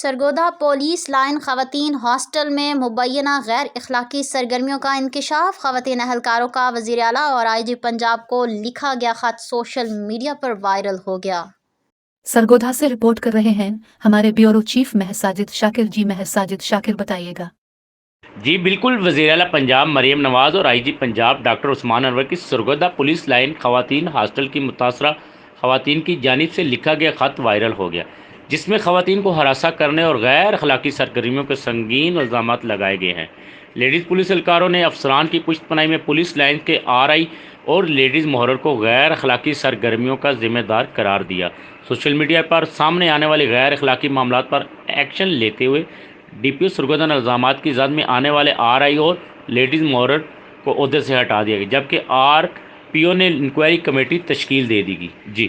Sargodha police line خواتین hostel میں مبینہ غیر اخلاقی سرگرمیوں کا انکشاف۔ خواتین اہلکاروں کا وزیر اعلیٰ اور آئی جی پنجاب کو لکھا گیا خط سوشل میڈیا پر وائرل ہو گیا۔ سرگودھا سے رپورٹ کر رہے ہیں ہمارے بیورو چیف محض ساجد شاکر۔ جی محض ساجد شاکر بتائیے گا۔ جی بالکل، وزیر اعلیٰ پنجاب مریم نواز اور آئی جی پنجاب ڈاکٹر عثمان انور کی سرگودھا پولیس لائن خواتین ہاسٹل کی متاثرہ خواتین کی جانب سے لکھا گیا خط وائرل ہو گیا، جس میں خواتین کو ہراساں کرنے اور غیر اخلاقی سرگرمیوں کے سنگین الزامات لگائے گئے ہیں۔ لیڈیز پولیس اہلکاروں نے افسران کی پشت پناہی میں پولیس لائن کے آر آئی اور لیڈیز محرر کو غیر اخلاقی سرگرمیوں کا ذمہ دار قرار دیا۔ سوشل میڈیا پر سامنے آنے والے غیر اخلاقی معاملات پر ایکشن لیتے ہوئے ڈی پی او سرگودھا نے الزامات کی زد میں آنے والے آر آئی اور لیڈیز محرر کو عہدے سے ہٹا دیا گیا، جبکہ آر پی او نے انکوائری کمیٹی تشکیل دے دی گئی۔ جی